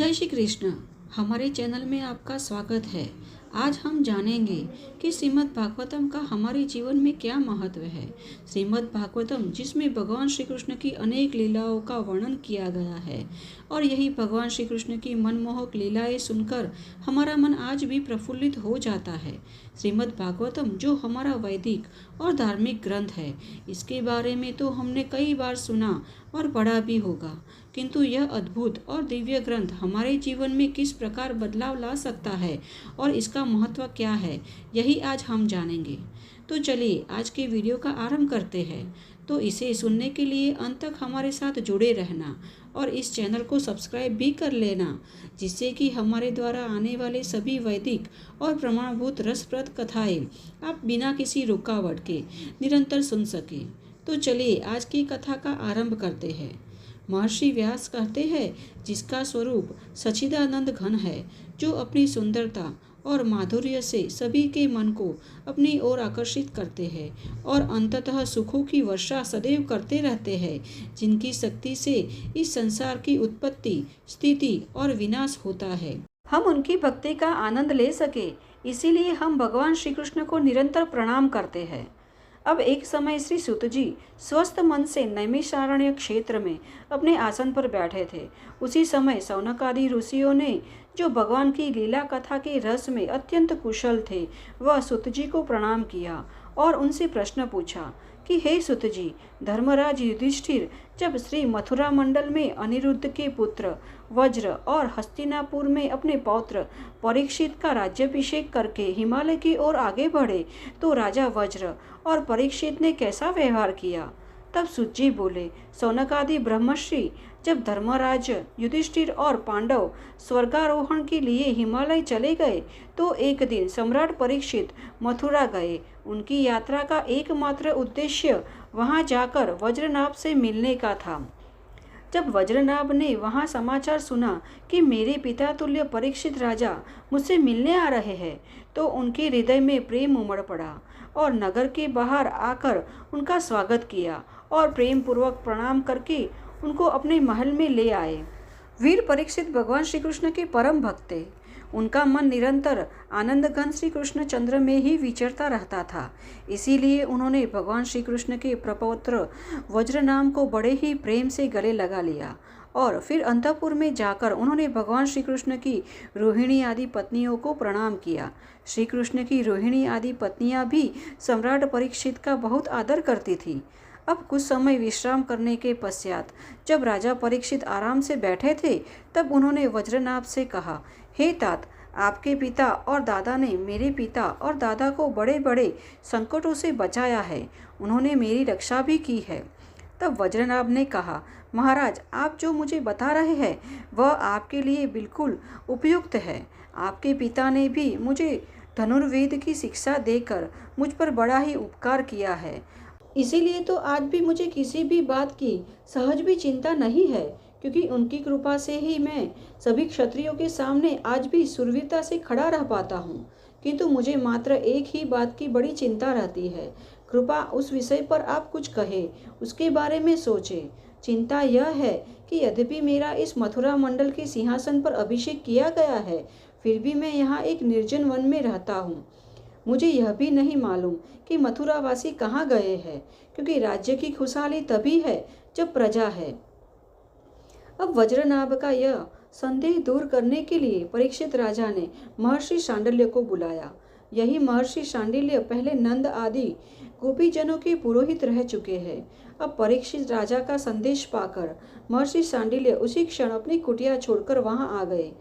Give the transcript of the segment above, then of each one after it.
जय श्री कृष्ण। हमारे चैनल में आपका स्वागत है। आज हम जानेंगे कि श्रीमद् भागवतम का हमारे जीवन में क्या महत्व है। श्रीमद् भागवतम जिसमें भगवान श्री कृष्ण की अनेक लीलाओं का वर्णन किया गया है और यही भगवान श्री कृष्ण की मनमोहक लीलाएं सुनकर हमारा मन आज भी प्रफुल्लित हो जाता है। श्रीमद् भागवतम जो हमारा वैदिक और धार्मिक ग्रंथ है, इसके बारे में तो हमने कई बार सुना और पढ़ा भी होगा, किंतु यह अद्भुत और दिव्य ग्रंथ हमारे जीवन में किस प्रकार बदलाव ला सकता है और इसका महत्व क्या है, यही आज हम जानेंगे। तो चलिए आज के वीडियो का आरंभ करते हैं। तो इसे सुनने के लिए अंत तक हमारे साथ जुड़े रहना और इस चैनल को सब्सक्राइब भी कर लेना, जिससे कि हमारे द्वारा आने वाले सभी वैदिक और प्रमाणभूत रसप्रद कथाएं आप बिना किसी रुकावट के निरंतर सुन सकें। तो चलिए आज की कथा का आरंभ करते हैं। महर्षि व्यास कहते हैं, जिसका स्वरूप सच्चिदानंद घन है, जो अपनी सुंदरता और माधुर्य से सभी के मन को अपनी ओर आकर्षित करते हैं और अंततः सुखों की वर्षा सदैव करते रहते हैं, जिनकी शक्ति से इस संसार की उत्पत्ति, स्थिति और विनाश होता है। हम उनकी भक्ति का आनंद ले सके, इसीलिए हम भगवान श्री कृष्ण को निरंतर प्रणाम करते हैं। अब एक समय श्री सूत जी स्वस्थ मन से नैमिषारण्य क्षेत्र में अपने आसन पर बैठे थे। उसी समय शौनक आदि ऋषियों ने, जो भगवान की लीला कथा के रस में अत्यंत कुशल थे, वह सूत जी को प्रणाम किया और उनसे प्रश्न पूछा कि हे सूत जी, धर्मराज युधिष्ठिर जब श्री मथुरा मंडल में अनिरुद्ध के पुत्र वज्र और हस्तिनापुर में अपने पौत्र परीक्षित का राज्याभिषेक करके हिमालय की ओर आगे बढ़े, तो राजा वज्र और परीक्षित ने कैसा व्यवहार किया? तब सूत जी बोले, शौनक आदि ब्रह्मर्षि जब धर्मराज युधिष्ठिर और पांडव स्वर्गारोहण के लिए हिमालय चले गए, तो एक दिन सम्राट परीक्षित मथुरा गए। उनकी यात्रा का एकमात्र उद्देश्य वहां जाकर वज्रनाभ से मिलने का था। जब वज्रनाभ ने वहां समाचार सुना कि मेरे पिता तुल्य परीक्षित राजा मुझसे मिलने आ रहे हैं, तो उनके हृदय में प्रेम उमड़ पड़ा और नगर के बाहर आकर उनका स्वागत किया और प्रेम पूर्वक प्रणाम करके उनको अपने महल में ले आए। वीर परीक्षित भगवान श्री कृष्ण के परम भक्त थे। उनका मन निरंतर आनंद घन श्री कृष्ण चंद्र में ही विचरता रहता था। इसीलिए उन्होंने भगवान श्री कृष्ण के प्रपौत्र वज्रनाम को बड़े ही प्रेम से गले लगा लिया और फिर अंतःपुर में जाकर उन्होंने भगवान श्री कृष्ण की रोहिणी आदि पत्नियों को प्रणाम किया। श्री कृष्ण की रोहिणी आदि पत्नियां भी सम्राट परीक्षित का बहुत आदर करती थी। अब कुछ समय विश्राम करने के पश्चात जब राजा परीक्षित आराम से बैठे थे, तब उन्होंने वज्रनाभ से कहा, हे तात, आपके पिता और दादा ने मेरे पिता और दादा को बड़े बड़े संकटों से बचाया है। उन्होंने मेरी रक्षा भी की है। तब वज्रनाभ ने कहा, महाराज, आप जो मुझे बता रहे हैं वह आपके लिए बिल्कुल उपयुक्त है। आपके पिता ने भी मुझे धनुर्वेद की शिक्षा देकर मुझ पर बड़ा ही उपकार किया है। इसीलिए तो आज भी मुझे किसी भी बात की सहज भी चिंता नहीं है, क्योंकि उनकी कृपा से ही मैं सभी क्षत्रियों के सामने आज भी सुरवीरता से खड़ा रह पाता हूँ। किंतु मुझे मात्र एक ही बात की बड़ी चिंता रहती है। कृपा उस विषय पर आप कुछ कहे, उसके बारे में सोचे। चिंता यह है कि यद्यपि मेरा इस मथुरा मंडल के सिंहासन पर अभिषेक किया गया है, फिर भी मैं यहाँ एक निर्जन वन में रहता हूँ। मुझे यह भी नहीं मालूम कि मथुरावासी कहाँ गए हैं, क्योंकि राज्य की खुशहाली तभी है जब प्रजा है। अब वज्रनाभ का यह संदेह दूर करने के लिए परीक्षित राजा ने महर्षि शांडिल्य को बुलाया। यही महर्षि शांडिल्य पहले नंद आदि गोपीजनों के पुरोहित रह चुके हैं। अब परीक्षित राजा का संदेश पाकर महर्षि शांडिल्य उसी क्षण अपनी कुटिया छोड़कर वहां आ गए।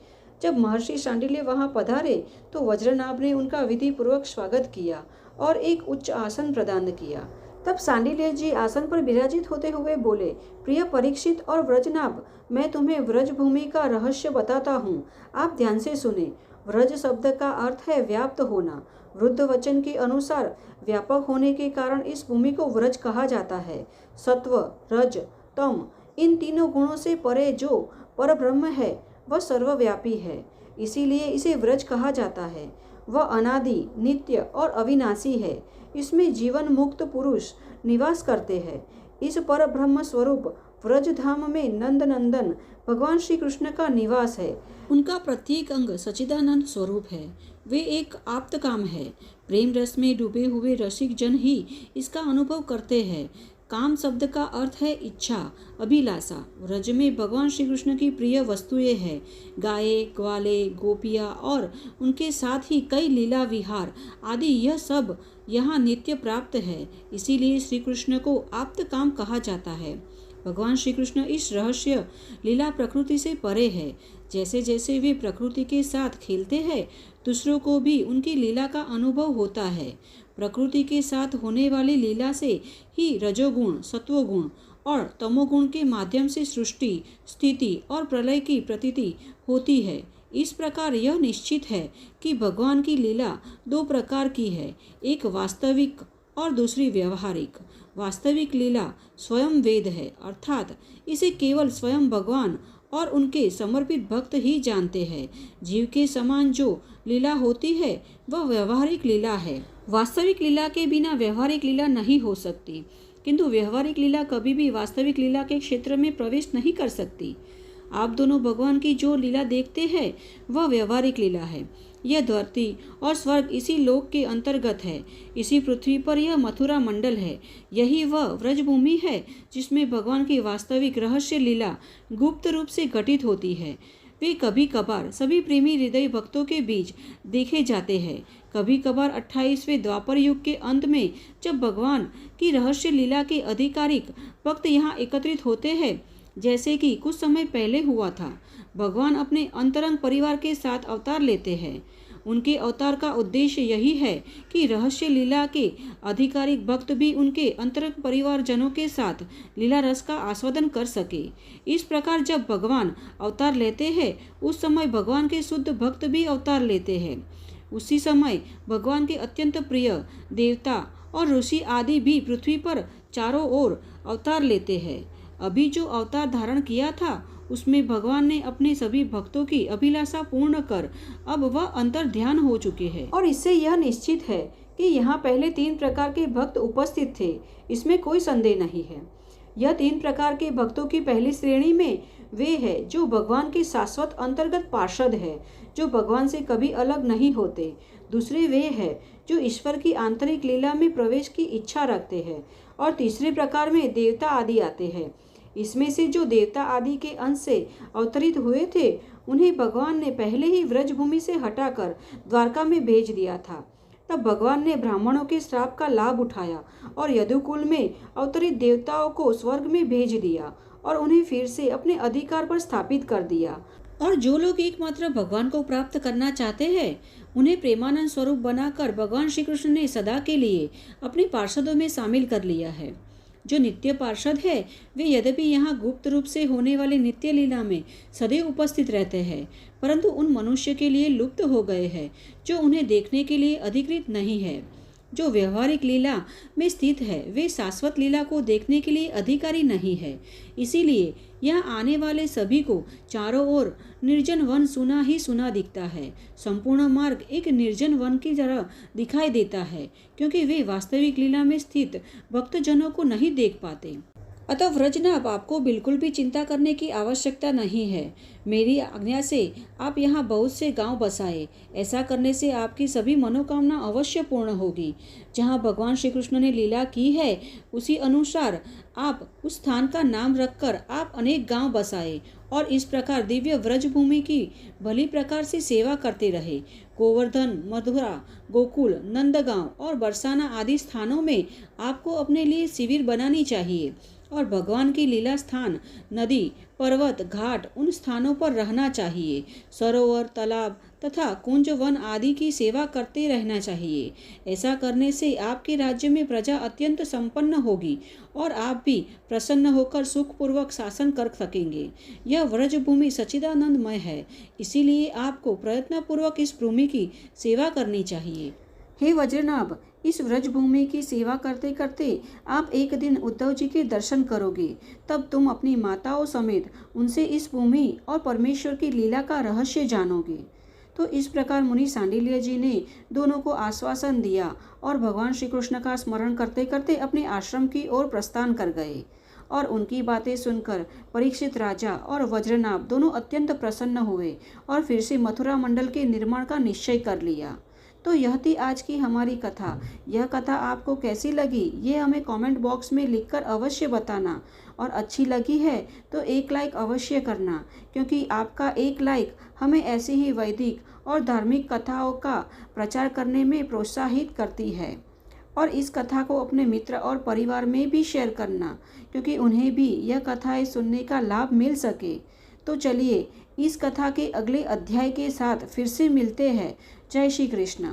जब महर्षि शांडिल्य वहां पधारे, तो वज्रनाभ ने उनका विधि पूर्वक स्वागत किया और एक उच्च आसन प्रदान किया। तब शांडिल्य जी आसन पर विराजित होते हुए बोले, प्रिय परीक्षित और व्रजनाभ, मैं तुम्हें व्रज भूमि का रहस्य बताता हूँ। आप ध्यान से सुने। व्रज शब्द का अर्थ है व्याप्त होना। वृद्ध वचन के अनुसार व्यापक होने के कारण इस भूमि को व्रज कहा जाता है। सत्व, रज, तम, इन तीनों गुणों से परे जो परब्रह्म है वह सर्वव्यापी है, इसीलिए इसे व्रज कहा जाता है। वह अनादि, नित्य और अविनाशी है। इसमें जीवन मुक्त पुरुष निवास करते हैं। इस पर ब्रह्म स्वरूप व्रज धाम में नंद नंदन भगवान श्री कृष्ण का निवास है। उनका प्रत्येक अंग सच्चिदानंद स्वरूप है। वे एक आप्त काम है। प्रेम रस में डूबे हुए रसिक जन ही इसका अनुभव करते हैं। काम शब्द का अर्थ है इच्छा, अभिलाषा। व्रज में भगवान श्री कृष्ण की प्रिय वस्तुएं हैं। गाये, ग्वाले, गोपियाँ और उनके साथ ही कई लीला विहार आदि, यह सब यहाँ नित्य प्राप्त है। इसीलिए श्री कृष्ण को आप्त काम कहा जाता है। भगवान श्री कृष्ण इस रहस्य लीला प्रकृति से परे है। जैसे जैसे वे प्रकृति के साथ खेलते हैं, दूसरों को भी उनकी लीला का अनुभव होता है। प्रकृति के साथ होने वाली लीला से ही रजोगुण, सत्वगुण और तमोगुण के माध्यम से सृष्टि, स्थिति और प्रलय की प्रतीति होती है। इस प्रकार यह निश्चित है कि भगवान की लीला दो प्रकार की है, एक वास्तविक और दूसरी व्यवहारिक। वास्तविक लीला स्वयं वेद है, अर्थात इसे केवल स्वयं भगवान और उनके समर्पित भक्त ही जानते हैं। जीव के समान जो लीला होती है वह व्यवहारिक लीला है। वास्तविक लीला के बिना व्यवहारिक लीला नहीं हो सकती, किंतु व्यवहारिक लीला कभी भी वास्तविक लीला के क्षेत्र में प्रवेश नहीं कर सकती। आप दोनों भगवान की जो लीला देखते हैं वह व्यवहारिक लीला है। यह धरती और स्वर्ग इसी लोक के अंतर्गत है। इसी पृथ्वी पर यह मथुरा मंडल है। यही वह व्रजभूमि है जिसमें भगवान की वास्तविक रहस्य लीला गुप्त रूप से घटित होती है। वे कभी कभार सभी प्रेमी हृदय भक्तों के बीच देखे जाते हैं। कभी कभार 28वें द्वापर युग के अंत में जब भगवान की रहस्य लीला के आधिकारिक भक्त यहाँ एकत्रित होते हैं, जैसे कि कुछ समय पहले हुआ था, भगवान अपने अंतरंग परिवार के साथ अवतार लेते हैं। उनके अवतार का उद्देश्य यही है कि रहस्य लीला के आधिकारिक भक्त भी उनके अंतरंग परिवारजनों के साथ लीला रस का आस्वादन कर सके। इस प्रकार जब भगवान अवतार लेते हैं, उस समय भगवान के शुद्ध भक्त भी अवतार लेते हैं। उसी समय भगवान के अत्यंत प्रिय देवता और ऋषि आदि भी पृथ्वी पर चारों ओर अवतार लेते हैं। अभी जो अवतार धारण किया था उसमें भगवान ने अपने सभी भक्तों की अभिलाषा पूर्ण कर अब वह अंतर ध्यान हो चुके हैं। और इससे यह निश्चित है कि यहाँ पहले 3 प्रकार के भक्त उपस्थित थे, इसमें कोई संदेह नहीं है। यह 3 प्रकार के भक्तों की पहली श्रेणी में वे है जो भगवान के शाश्वत अंतर्गत पार्षद है, जो भगवान से कभी अलग नहीं होते। दूसरे वे है जो ईश्वर की आंतरिक लीला में प्रवेश की इच्छा रखते हैं। और तीसरे प्रकार में देवता आदि आते हैं। इसमें से जो देवता आदि के अंश से अवतरित हुए थे, उन्हें भगवान ने पहले ही व्रजभूमि से हटाकर द्वारका में भेज दिया था। तब भगवान ने ब्राह्मणों के श्राप का लाभ उठाया और यदुकुल में अवतरित देवताओं को स्वर्ग में भेज दिया और उन्हें फिर से अपने अधिकार पर स्थापित कर दिया। और जो लोग एकमात्र भगवान को प्राप्त करना चाहते हैं, उन्हें प्रेमानंद स्वरूप बनाकर भगवान श्री कृष्ण ने सदा के लिए अपने पार्षदों में शामिल कर लिया है। जो नित्य पार्षद है, वे यद्यपि यहाँ गुप्त रूप से होने वाले नित्य लीला में सदैव उपस्थित रहते हैं, परंतु उन मनुष्य के लिए लुप्त हो गए हैं जो उन्हें देखने के लिए अधिकृत नहीं है। जो व्यवहारिक लीला में स्थित है, वे शाश्वत लीला को देखने के लिए अधिकारी नहीं है। इसीलिए यहाँ आने वाले सभी को चारों ओर निर्जन वन सुना ही सुना दिखता है। संपूर्ण मार्ग एक निर्जन वन की तरह दिखाई देता है, क्योंकि वे वास्तविक लीला में स्थित भक्तजनों को नहीं देख पाते। अतः व्रजनाभ, आपको बिल्कुल भी चिंता करने की आवश्यकता नहीं है। मेरी आज्ञा से आप यहाँ बहुत से गांव बसाए। ऐसा करने से आपकी सभी मनोकामना अवश्य पूर्ण होगी। जहाँ भगवान श्री कृष्ण ने लीला की है, उसी अनुसार आप उस स्थान का नाम रखकर आप अनेक गांव बसाए और इस प्रकार दिव्य व्रजभूमि की भली प्रकार से सेवा करते रहे। गोवर्धन, मथुरा, गोकुल, नंदगांव और बरसाना आदि स्थानों में आपको अपने लिए शिविर बनानी चाहिए और भगवान की लीला स्थान, नदी, पर्वत, घाट उन स्थानों पर रहना चाहिए। सरोवर, तालाब तथा कुंज, वन आदि की सेवा करते रहना चाहिए। ऐसा करने से आपके राज्य में प्रजा अत्यंत संपन्न होगी और आप भी प्रसन्न होकर सुखपूर्वक शासन कर सकेंगे। यह व्रजभूमि सच्चिदानंदमय है, इसीलिए आपको प्रयत्नपूर्वक इस भूमि की सेवा करनी चाहिए। हे वज्रनाभ, इस व्रजभूमि की सेवा करते करते आप एक दिन उद्धव जी के दर्शन करोगे। तब तुम अपनी माताओं समेत उनसे इस भूमि और परमेश्वर की लीला का रहस्य जानोगे। तो इस प्रकार मुनि सांडिल्य जी ने दोनों को आश्वासन दिया और भगवान श्री कृष्ण का स्मरण करते करते अपने आश्रम की ओर प्रस्थान कर गए। और उनकी बातें सुनकर परीक्षित राजा और वज्रनाभ दोनों अत्यंत प्रसन्न हुए और फिर से मथुरा मंडल के निर्माण का निश्चय कर लिया। तो यह थी आज की हमारी कथा। यह कथा आपको कैसी लगी ये हमें कमेंट बॉक्स में लिखकर अवश्य बताना, और अच्छी लगी है तो एक लाइक अवश्य करना, क्योंकि आपका एक लाइक हमें ऐसी ही वैदिक और धार्मिक कथाओं का प्रचार करने में प्रोत्साहित करती है। और इस कथा को अपने मित्र और परिवार में भी शेयर करना, क्योंकि उन्हें भी यह कथाएं सुनने का लाभ मिल सके। तो चलिए इस कथा के अगले अध्याय के साथ फिर से मिलते हैं। जय श्री कृष्ण।